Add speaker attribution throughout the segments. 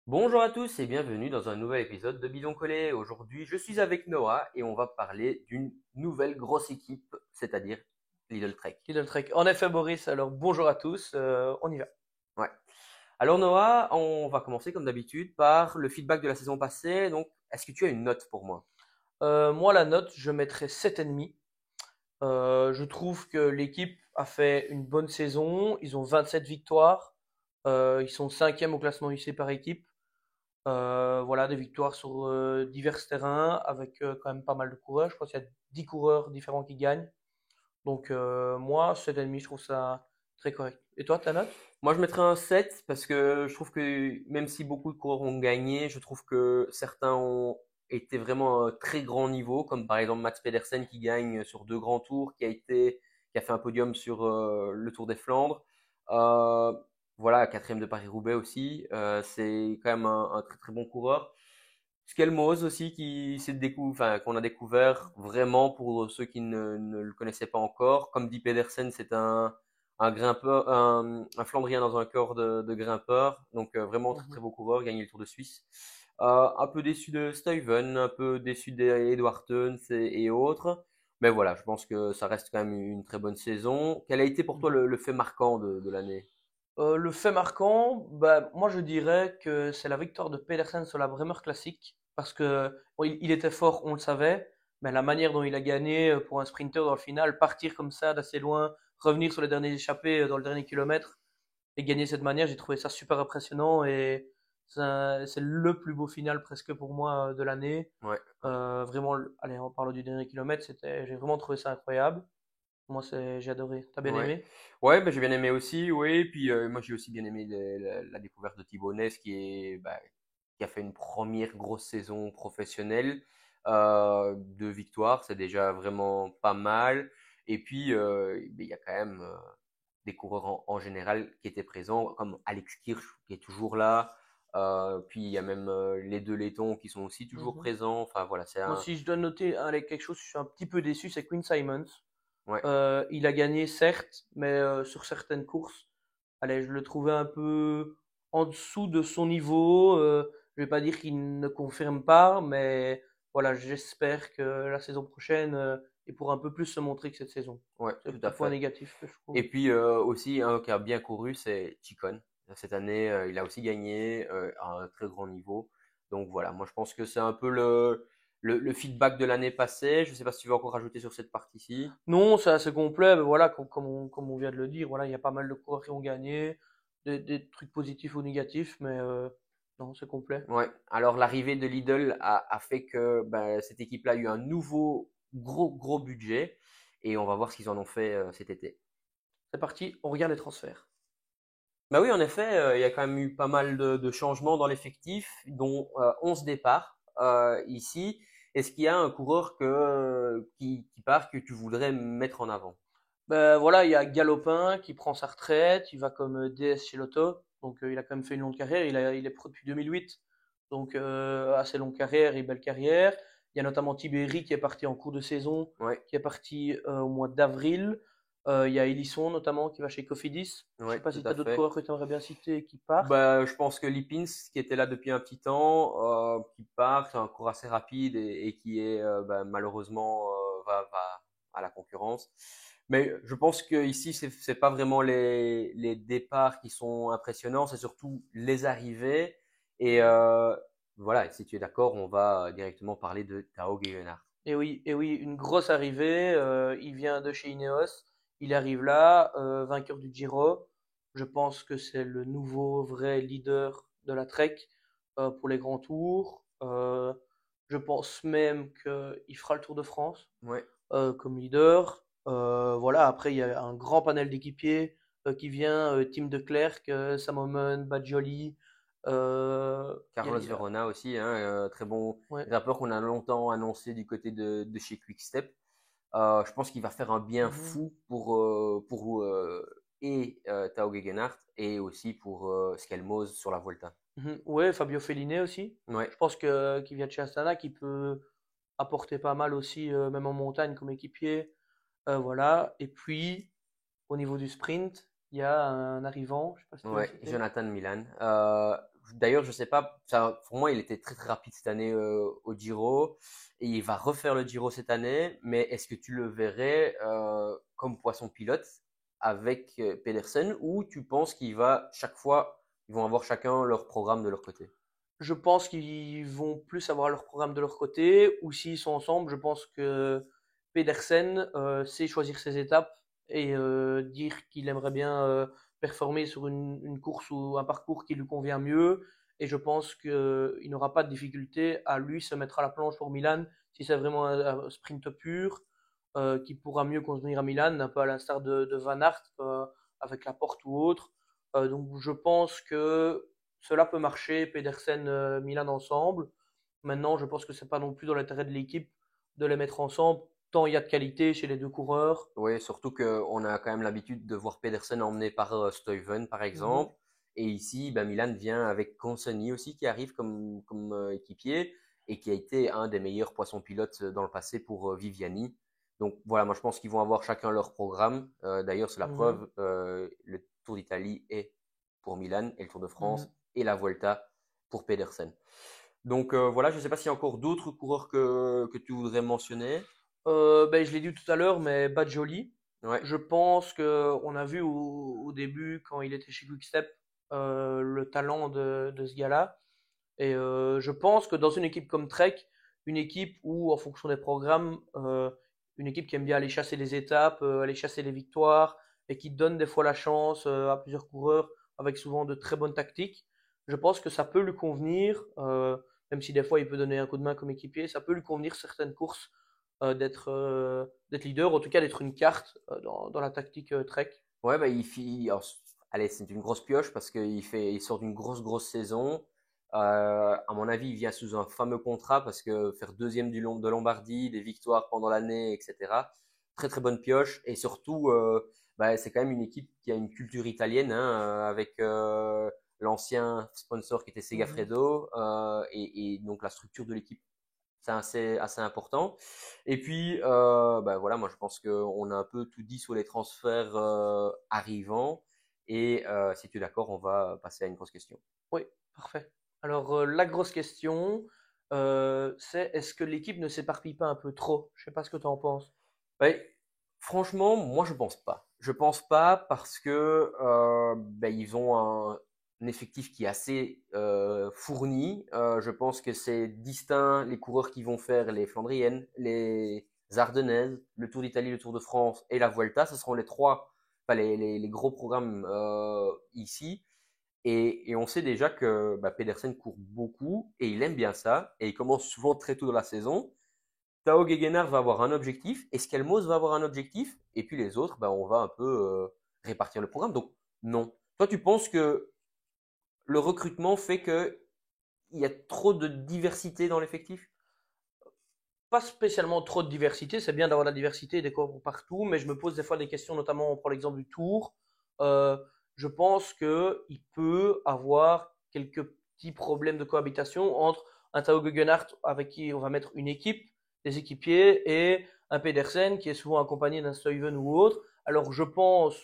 Speaker 1: Bonjour à tous et bienvenue dans un nouvel épisode de Bidon Collé. Aujourd'hui, je suis avec Noah et on va parler d'une nouvelle grosse équipe, c'est-à-dire Lidl Trek.
Speaker 2: Lidl Trek. En effet, Boris, alors bonjour à tous, on y va.
Speaker 1: Ouais. Alors Noah, on va commencer comme d'habitude par le feedback de la saison passée. Donc, est-ce que tu as une note pour moi?
Speaker 2: Moi, la note, je mettrais 7,5. Je trouve que l'équipe a fait une bonne saison. Ils ont 27 victoires. Ils sont cinquième au classement UC par équipe. Voilà, des victoires sur divers terrains avec quand même pas mal de coureurs. Je pense qu'il y a 10 coureurs différents qui gagnent. Donc, moi, 7,5, je trouve ça très correct. Et toi, ta note?
Speaker 1: Moi, je mettrais un 7 parce que je trouve que même si beaucoup de coureurs ont gagné, je trouve que certains ont été vraiment à un très grand niveau, comme par exemple Mats Pedersen qui gagne sur 2 grands tours, qui a fait un podium sur le Tour des Flandres. Euh, voilà, quatrième de Paris-Roubaix aussi. C'est quand même un très très bon coureur. Skelmos aussi qu'on a découvert vraiment pour ceux qui ne le connaissaient pas encore. Comme dit Pedersen, c'est un grimpeur, un Flandrien dans un corps de grimpeur. Donc vraiment très très
Speaker 2: Mhm.
Speaker 1: beau coureur, gagné le Tour de Suisse. Un peu déçu de Stuyven, un peu déçu d'Edward Theuns et autres. Mais voilà, je pense que ça reste quand même une très bonne saison. Quel a été pour toi
Speaker 2: Mhm.
Speaker 1: le fait marquant de l'année?
Speaker 2: Le fait marquant, bah, moi je dirais que c'est la victoire de Pedersen sur la Bremer Classic, parce que bon, il était fort, on le savait, mais la manière dont il a gagné pour un sprinter dans le final, partir comme ça d'assez loin, revenir sur les derniers échappés dans le dernier kilomètre et gagner de cette manière, j'ai trouvé ça super impressionnant et c'est le plus beau final presque pour moi de l'année.
Speaker 1: Ouais.
Speaker 2: Vraiment, allez, en parlant du dernier kilomètre, j'ai vraiment trouvé ça incroyable. Moi, j'ai adoré. T'as bien
Speaker 1: Ouais,
Speaker 2: aimé?
Speaker 1: ouais, bah, j'ai bien aimé aussi, oui. Puis moi, j'ai aussi bien aimé la découverte de Thibaut Ness, qui a fait une première grosse saison professionnelle, 2 victoires, c'est déjà vraiment pas mal. Et puis, il y a quand même des coureurs en général qui étaient présents, comme Alex Kirch qui est toujours là. Puis il y a même les deux Lettons qui sont aussi toujours
Speaker 2: Mhm.
Speaker 1: présents. Enfin voilà, c'est
Speaker 2: Moi,
Speaker 1: un.
Speaker 2: si je dois noter allez, quelque chose, je suis un petit peu déçu, c'est Quinn Simons.
Speaker 1: Ouais.
Speaker 2: Il a gagné, certes, mais sur certaines courses, allez, je le trouvais un peu en dessous de son niveau. Je vais pas dire qu'il ne confirme pas, mais voilà, j'espère que la saison prochaine, il pourra un peu plus se montrer que cette saison.
Speaker 1: Ouais,
Speaker 2: C'est le
Speaker 1: tout à
Speaker 2: petit point
Speaker 1: fait.
Speaker 2: négatif que je trouve.
Speaker 1: Et puis aussi, un qui a bien couru, c'est Chicone. Cette année, il a aussi gagné à un très grand niveau. Donc voilà, moi je pense que c'est un peu le feedback de l'année passée. Je ne sais pas si tu veux encore rajouter sur cette partie-ci.
Speaker 2: Non, c'est assez complet, mais voilà, comme on vient de le dire, voilà, il y a pas mal de coureurs qui ont gagné, des trucs positifs ou négatifs, mais non, c'est complet.
Speaker 1: Ouais. Alors l'arrivée de Lidl a fait que ben, cette équipe-là a eu un nouveau gros gros budget et on va voir ce qu'ils en ont fait cet été.
Speaker 2: C'est parti, on regarde les transferts.
Speaker 1: Bah oui, en effet, il y a quand même eu pas mal de changements dans l'effectif, dont 11 départs ici. Est-ce qu'il y a un coureur qui part que tu voudrais mettre en avant?
Speaker 2: Ben voilà, il y a Galopin qui prend sa retraite, il va comme DS chez Lotto, donc il a quand même fait une longue carrière, il est pro depuis 2008, donc assez longue carrière et belle carrière. Il y a notamment Tibéri qui est parti en cours de saison,
Speaker 1: Ouais,
Speaker 2: qui est parti au mois d'avril. Il y a Elisson notamment qui va chez Cofidis. Je sais
Speaker 1: ouais,
Speaker 2: pas
Speaker 1: tout
Speaker 2: si tu
Speaker 1: à
Speaker 2: as d'autres
Speaker 1: fait.
Speaker 2: coureurs que tu aimerais bien citer qui partent.
Speaker 1: Bah, je pense que Lipins, qui était là depuis un petit temps, qui part, c'est un cours assez rapide et qui est bah, malheureusement va à la concurrence. Mais je pense que ici, c'est pas vraiment les départs qui sont impressionnants, c'est surtout les arrivées. Et voilà, si tu es d'accord, on va directement parler de Tao Gegenhardt.
Speaker 2: Et oui, une grosse arrivée. Il vient de chez Ineos. Il arrive là, vainqueur du Giro. Je pense que c'est le nouveau vrai leader de la Trek pour les grands tours. Je pense même qu'il fera le Tour de France
Speaker 1: Ouais.
Speaker 2: comme leader. Voilà, après, il y a un grand panel d'équipiers qui vient. Tim de Klerk, Sam Oomen, Badjoli.
Speaker 1: Carlos Verona aussi, hein, très bon
Speaker 2: Ouais.
Speaker 1: grimpeur qu'on a longtemps annoncé du côté de chez Quickstep. Je pense qu'il va faire un bien
Speaker 2: Mhm.
Speaker 1: fou pour Tao Gegenhardt et aussi pour Skelmos sur la Volta.
Speaker 2: Mhm. Ouais, Fabio Felline aussi.
Speaker 1: Ouais,
Speaker 2: Je pense que qu'il vient de chez Astana, qui peut apporter pas mal aussi, même en montagne comme équipier. Voilà. Et puis, au niveau du sprint, il y a un arrivant, je sais pas si tu veux le
Speaker 1: ouais,
Speaker 2: citer.
Speaker 1: Jonathan Milan. d'ailleurs, je sais pas, ça, pour moi, il était très très rapide cette année au Giro et il va refaire le Giro cette année. Mais est-ce que tu le verrais comme poisson pilote avec Pedersen ou tu penses qu'il va chaque fois, ils vont avoir chacun leur programme de leur côté?
Speaker 2: Je pense qu'ils vont plus avoir leur programme de leur côté, ou s'ils sont ensemble, je pense que Pedersen sait choisir ses étapes et dire qu'il aimerait bien performer sur une course ou un parcours qui lui convient mieux. Et je pense qu'il n'aura pas de difficulté à lui se mettre à la planche pour Milan si c'est vraiment un sprint pur qui pourra mieux convenir à Milan, un peu à l'instar de Van Aert avec la porte ou autre. Donc je pense que cela peut marcher, Pedersen, Milan ensemble. Maintenant, je pense que c'est pas non plus dans l'intérêt de l'équipe de les mettre ensemble, tant il y a de qualité chez les deux coureurs.
Speaker 1: Oui, surtout qu'on a quand même l'habitude de voir Pedersen emmené par Stuyven, par
Speaker 2: Mhm.
Speaker 1: exemple. Et ici, ben, Milan vient avec Consonni aussi, qui arrive comme équipier et qui a été un des meilleurs poissons pilotes dans le passé pour Viviani. Donc voilà, moi je pense qu'ils vont avoir chacun leur programme. D'ailleurs, c'est la
Speaker 2: Mhm.
Speaker 1: preuve, le Tour d'Italie est pour Milan et le Tour de
Speaker 2: Mhm.
Speaker 1: France et la Vuelta pour Pedersen. Donc voilà, je ne sais pas s'il y a encore d'autres coureurs que tu voudrais mentionner.
Speaker 2: Ben, je l'ai dit tout à l'heure, mais Badjoli,
Speaker 1: Ouais,
Speaker 2: je pense que on a vu au début, quand il était chez Quickstep, le talent de ce gars-là. Et je pense que dans une équipe comme Trek, une équipe où, en fonction des programmes, une équipe qui aime bien aller chasser les étapes, aller chasser les victoires, et qui donne des fois la chance à plusieurs coureurs avec souvent de très bonnes tactiques, je pense que ça peut lui convenir, même si des fois il peut donner un coup de main comme équipier, ça peut lui convenir certaines courses d'être leader, en tout cas d'être une carte dans la tactique Trek.
Speaker 1: ouais, bah, allez, c'est une grosse pioche parce il sort d'une grosse saison. À mon avis, il vient sous un fameux contrat parce que faire deuxième de Lombardie, des victoires pendant l'année, etc. Très très bonne pioche et surtout, bah, c'est quand même une équipe qui a une culture italienne hein, avec l'ancien sponsor qui était
Speaker 2: Mhm.
Speaker 1: Segafredo et donc la structure de l'équipe c'est assez important. Et puis, bah voilà, moi je pense qu'on a un peu tout dit sur les transferts arrivants. Et si tu es d'accord, on va passer à une grosse question.
Speaker 2: Oui, parfait. Alors, la grosse question, c'est est-ce que l'équipe ne s'éparpille pas un peu trop? Je sais pas ce que tu en penses.
Speaker 1: Ouais, franchement, moi je pense pas. Je pense pas parce que ben, ils ont un effectif qui est assez fourni. Je pense que c'est distinct les coureurs qui vont faire les Flandriennes, les Ardennaises, le Tour d'Italie, le Tour de France et la Vuelta. Ce seront les trois, enfin, les gros programmes ici. Et on sait déjà que bah, Pedersen court beaucoup et il aime bien ça. Et il commence souvent très tôt dans la saison. Tao Gegenhardt va avoir un objectif, Eskelmos va avoir un objectif, et puis les autres, ben, on va un peu répartir le programme. Donc, non. Toi, tu penses que le recrutement fait qu'il y a trop de diversité dans l'effectif?
Speaker 2: Pas spécialement trop de diversité, c'est bien d'avoir de la diversité des corps partout, mais je me pose des fois des questions, notamment on prend l'exemple du Tour. Euh, je pense qu'il peut avoir quelques petits problèmes de cohabitation entre un Tao Gegenhardt avec qui on va mettre une équipe, des équipiers, et un Pedersen qui est souvent accompagné d'un Stuyven ou autre. Alors je pense,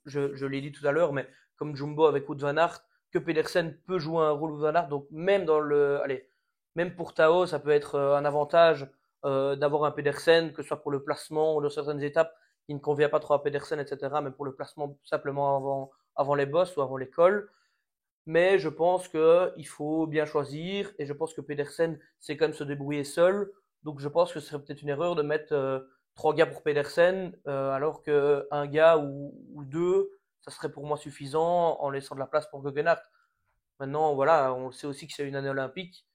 Speaker 2: je l'ai dit tout à l'heure, mais comme Jumbo avec Wout van Aert, que Pedersen peut jouer un rôle Wout van Aert, donc même dans le, allez, même pour Tao, ça peut être un avantage d'avoir un Pedersen, que ce soit pour le placement ou dans certaines étapes qui ne convient pas trop à Pedersen, etc., mais pour le placement simplement avant les bosses ou avant l'école. Mais je pense qu'il faut bien choisir et je pense que Pedersen sait quand même se débrouiller seul. Donc je pense que ce serait peut-être une erreur de mettre trois gars pour Pedersen alors qu'un gars ou deux, ça serait pour moi suffisant en laissant de la place pour Guggenhardt. Maintenant, voilà, on sait aussi que c'est une année olympique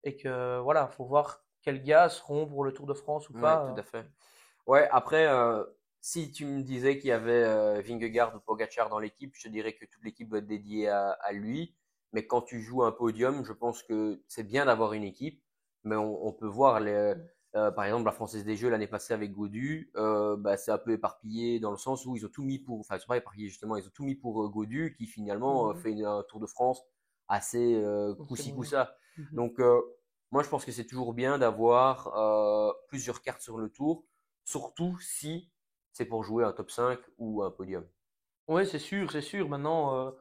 Speaker 2: et que voilà, faut voir quels gars seront pour le Tour de France ou
Speaker 1: Ouais, tout
Speaker 2: pas.
Speaker 1: à fait. Ouais, après, si tu me disais qu'il y avait Vingegaard ou Pogacar dans l'équipe, je te dirais que toute l'équipe doit être dédiée à lui. Mais quand tu joues un podium, je pense que c'est bien d'avoir une équipe. Mais on peut voir, par exemple, la Française des Jeux l'année passée avec Gaudu, bah, c'est un peu éparpillé dans le sens où ils ont tout mis pour, enfin, ils sont pas éparpillés justement, ils ont tout mis pour Gaudu qui finalement
Speaker 2: Mhm.
Speaker 1: fait un Tour de France assez
Speaker 2: C'est
Speaker 1: coup-ci
Speaker 2: moyen.
Speaker 1: coup-ça.
Speaker 2: Mhm.
Speaker 1: Donc, moi, je pense que c'est toujours bien d'avoir plusieurs cartes sur le tour surtout si c'est pour jouer un top 5 ou un podium.
Speaker 2: Ouais, c'est sûr, c'est sûr. Maintenant,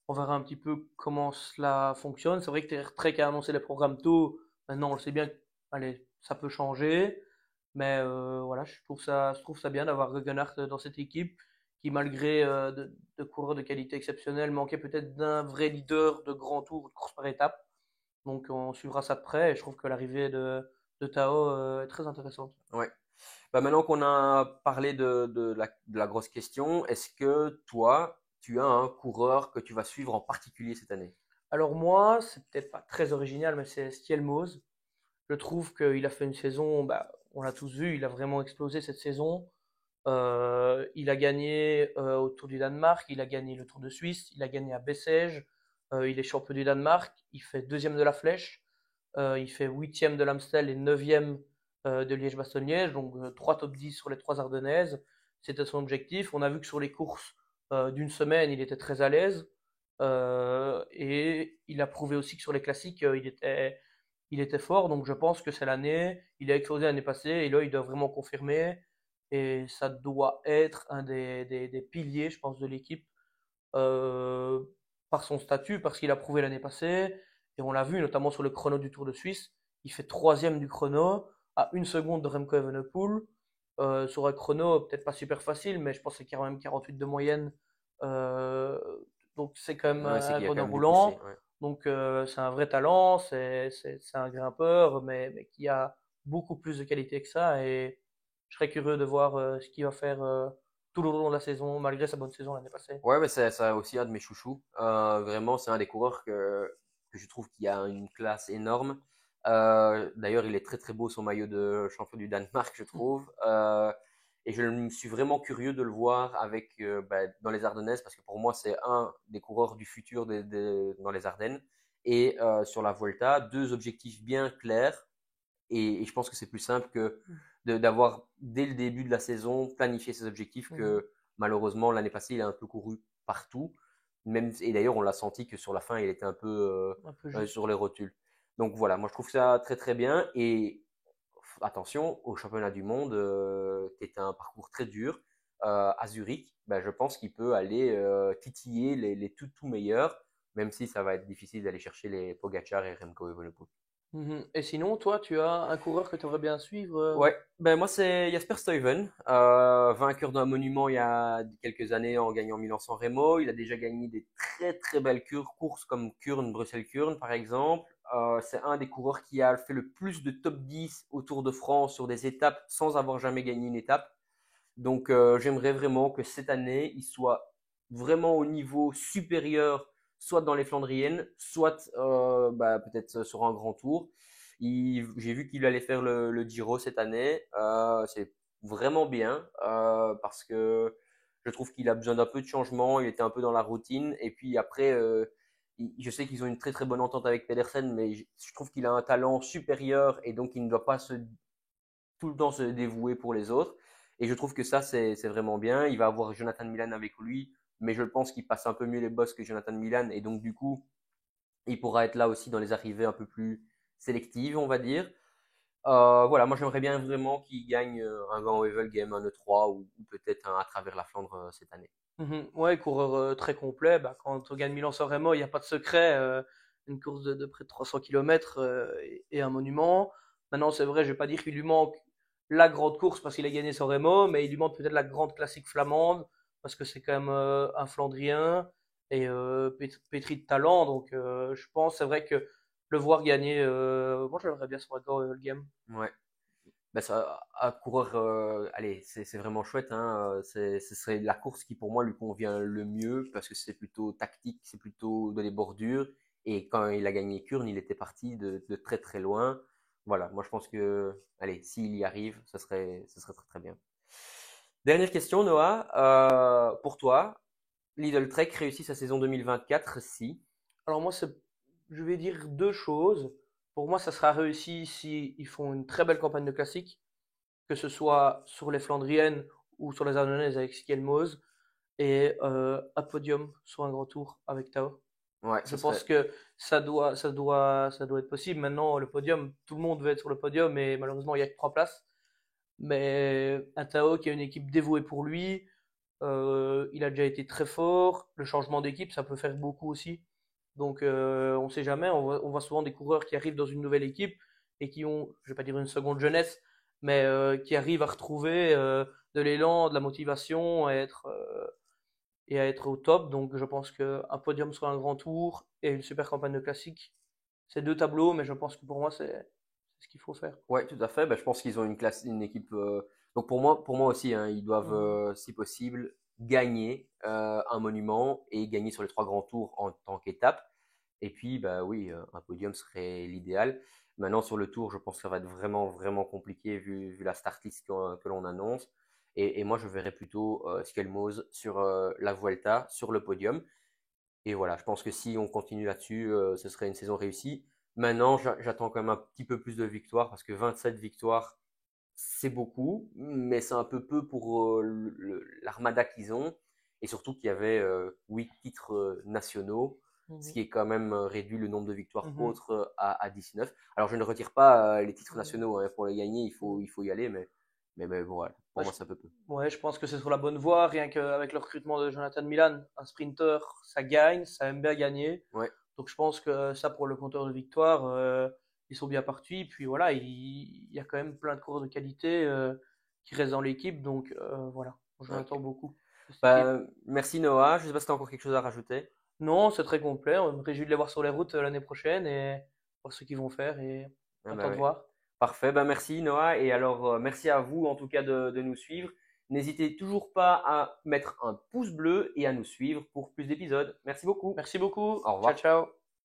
Speaker 2: On verra un petit peu comment cela fonctionne. C'est vrai que Trek a annoncé les programmes tôt. Maintenant, on le sait bien, allez, ça peut changer. Mais voilà, je trouve ça bien d'avoir Ruggenhardt dans cette équipe qui, malgré de coureurs de qualité exceptionnelle, manquait peut-être d'un vrai leader de grand tour, de course par étape. Donc on suivra ça de près et je trouve que l'arrivée de Tao est très intéressante.
Speaker 1: Ouais. Bah, maintenant qu'on a parlé de la grosse question, est-ce que toi, tu as un coureur que tu vas suivre en particulier cette année?
Speaker 2: Alors moi, c'est peut-être pas très original, mais c'est Stielmose. Je trouve qu'il a fait une saison, bah, on l'a tous vu, il a vraiment explosé cette saison. Il a gagné au Tour du Danemark, il a gagné le Tour de Suisse, il a gagné à Bessèges, il est champion du Danemark, il fait deuxième de la Flèche, il fait huitième de l'Amstel et neuvième de Liège-Bastogne-Liège, donc trois top 10 sur les trois Ardennaises. C'était son objectif. On a vu que sur les courses d'une semaine, il était très à l'aise. Et il a prouvé aussi que sur les classiques, il était fort. Donc je pense que c'est l'année. Il a explosé l'année passée et là, il doit vraiment confirmer. Et ça doit être un des piliers, je pense, de l'équipe euh, par son statut, parce qu'il a prouvé l'année passée. Et on l'a vu notamment sur le chrono du Tour de Suisse. Il fait troisième du chrono à une seconde de Remco Evenepoel. Sur un chrono peut-être pas super facile, mais je pense que c'est quand même 48 de moyenne. Euh, donc c'est quand même
Speaker 1: Ouais, c'est
Speaker 2: un
Speaker 1: qu'il y a quand
Speaker 2: chrono
Speaker 1: même du poussé.
Speaker 2: roulant.
Speaker 1: Ouais.
Speaker 2: Donc c'est un vrai talent, c'est un grimpeur, mais qui a beaucoup plus de qualité que ça. Et je serais curieux de voir ce qu'il va faire tout le long de la saison, malgré sa bonne saison l'année passée.
Speaker 1: Ouais, mais c'est ça aussi un de mes chouchous. Vraiment, c'est un des coureurs que je trouve qu'il a une classe énorme. D'ailleurs, il est très très beau son maillot de champion du Danemark, je trouve. Et je me suis vraiment curieux de le voir avec bah, dans les Ardennaises parce que pour moi, c'est un des coureurs du futur dans les Ardennes. Et sur la Volta, deux objectifs bien clairs. Et je pense que c'est plus simple que d'avoir dès le début de la saison planifié ses objectifs
Speaker 2: Mhm.
Speaker 1: que malheureusement l'année passée il a un peu couru partout. Même, et d'ailleurs on l'a senti que sur la fin il était un peu
Speaker 2: Un peu juste.
Speaker 1: sur les rotules. Donc voilà, moi je trouve ça très très bien. Et attention, au championnat du monde, qui est un parcours très dur, à Zurich, ben, je pense qu'il peut aller titiller les tout meilleurs, même si ça va être difficile d'aller chercher les Pogacar et Remco Evenepoel.
Speaker 2: Mhm. Et sinon, toi, tu as un coureur que tu aimerais bien suivre
Speaker 1: Ouais, ben moi c'est Jasper Stuyven, vainqueur d'un monument il y a quelques années en gagnant Milan-San Remo. Il a déjà gagné des très très belles courses comme Kuurne, Bruxelles-Kuurne par exemple. C'est un des coureurs qui a fait le plus de top 10 au Tour de France sur des étapes sans avoir jamais gagné une étape. Donc j'aimerais vraiment que cette année il soit vraiment au niveau supérieur, soit dans les Flandriennes, soit bah, peut-être sur un grand tour. J'ai vu qu'il allait faire le Giro cette année. C'est vraiment bien parce que je trouve qu'il a besoin d'un peu de changement. Il était un peu dans la routine. Et puis après, je sais qu'ils ont une très très bonne entente avec Pedersen, mais je trouve qu'il a un talent supérieur et donc il ne doit pas tout le temps se dévouer pour les autres. Et je trouve que ça, c'est vraiment bien. Il va avoir Jonathan Milan avec lui, mais je pense qu'il passe un peu mieux les bosses que Jonathan Milan. Et donc, du coup, il pourra être là aussi dans les arrivées un peu plus sélectives, on va dire. Voilà, moi j'aimerais bien vraiment qu'il gagne un Van Game, un E3 ou peut-être un à travers la Flandre cette année.
Speaker 2: Mhm. Ouais, coureur très complet. Bah, quand on gagne Milan-San Remo, il n'y a pas de secret. Une course de près de 300 km et un monument. Maintenant, c'est vrai, je vais pas dire qu'il lui manque la grande course parce qu'il a gagné San Remo, mais il lui manque peut-être la grande classique flamande parce que c'est quand même un Flandrien et pétri de talent. Donc, je pense, c'est vrai que le voir gagner, moi j'aimerais bien ce record Game.
Speaker 1: Ouais. Ben ça, un coureur, allez, c'est vraiment chouette. Hein, ce serait la course qui pour moi lui convient le mieux parce que c'est plutôt tactique, c'est plutôt de les bordures. Et quand il a gagné Kurn, il était parti de très très loin. Voilà, moi je pense que, allez, s'il y arrive, ce serait très très bien. Dernière question, Noah. Pour toi, Lidl Trek réussit sa saison 2024 si.
Speaker 2: Alors moi, je vais dire deux choses. Pour moi, ça sera réussi si ils font une très belle campagne de classique, que ce soit sur les Flandriennes ou sur les Ardennaises avec Skelmose, et un podium sur un grand tour avec Tao.
Speaker 1: Ouais,
Speaker 2: Je
Speaker 1: ce
Speaker 2: pense
Speaker 1: serait.
Speaker 2: que ça doit être possible. Maintenant, le podium, tout le monde veut être sur le podium, et malheureusement, il n'y a que trois places. Mais un Tao qui a une équipe dévouée pour lui, Il a déjà été très fort. Le changement d'équipe, ça peut faire beaucoup aussi. Donc, on ne sait jamais. On voit souvent des coureurs qui arrivent dans une nouvelle équipe et qui ont, je vais pas dire une seconde jeunesse, mais qui arrivent à retrouver de l'élan, de la motivation et à être au top. Donc, je pense qu'un podium sur un grand tour et une super campagne de classique, c'est deux tableaux, mais je pense que pour moi, c'est ce qu'il faut faire.
Speaker 1: Ouais, tout à fait. Bah, je pense qu'ils ont une équipe. Donc pour moi aussi, hein, ils doivent,
Speaker 2: Mhm.
Speaker 1: si possible, gagner un monument et gagner sur les 3 grands tours en tant qu'étape. Et puis, bah oui, un podium serait l'idéal. Maintenant, sur le tour, je pense que ça va être vraiment, vraiment compliqué vu la start list que l'on annonce. Et moi, je verrais plutôt Skelmose sur la Vuelta, sur le podium. Et voilà, je pense que si on continue là-dessus, ce serait une saison réussie. Maintenant, j'attends quand même un petit peu plus de victoires parce que 27 victoires, c'est beaucoup, mais c'est un peu peu pour l'armada qu'ils ont. Et surtout qu'il y avait 8 titres nationaux, ce
Speaker 2: Mhm.
Speaker 1: qui est quand même réduit le nombre de victoires
Speaker 2: Mhm.
Speaker 1: autres à 19. Alors je ne retire pas les titres
Speaker 2: Mhm.
Speaker 1: nationaux, hein, pour les gagner,
Speaker 2: Mhm.
Speaker 1: il faut y aller, mais bon, voilà,
Speaker 2: Ouais,
Speaker 1: pour moi, c'est un peu peu.
Speaker 2: ouais, je pense que c'est sur la bonne voie, rien qu'avec le recrutement de Jonathan Milan, un sprinter, ça gagne, ça aime bien gagner.
Speaker 1: Ouais,
Speaker 2: Donc je pense que ça, pour le compteur de victoire, ils sont bien partis. Puis voilà, il y a quand même plein de coureurs de qualité qui restent dans l'équipe. Donc voilà, je l'attends
Speaker 1: ok.
Speaker 2: beaucoup de cette équipe.
Speaker 1: Bah, merci Noah, je sais pas si tu as encore quelque chose à rajouter.
Speaker 2: Non, c'est très complet. On me réjouit de les voir sur les routes l'année prochaine et voir ce qu'ils vont faire. Et
Speaker 1: Ah
Speaker 2: on
Speaker 1: bah
Speaker 2: attend de
Speaker 1: ouais.
Speaker 2: voir.
Speaker 1: Parfait, ben merci Noah et alors merci à vous en tout cas de nous suivre. N'hésitez toujours pas à mettre un pouce bleu et à nous suivre pour plus d'épisodes. Merci beaucoup.
Speaker 2: Merci beaucoup.
Speaker 1: Au
Speaker 2: Ciao,
Speaker 1: revoir.
Speaker 2: ciao.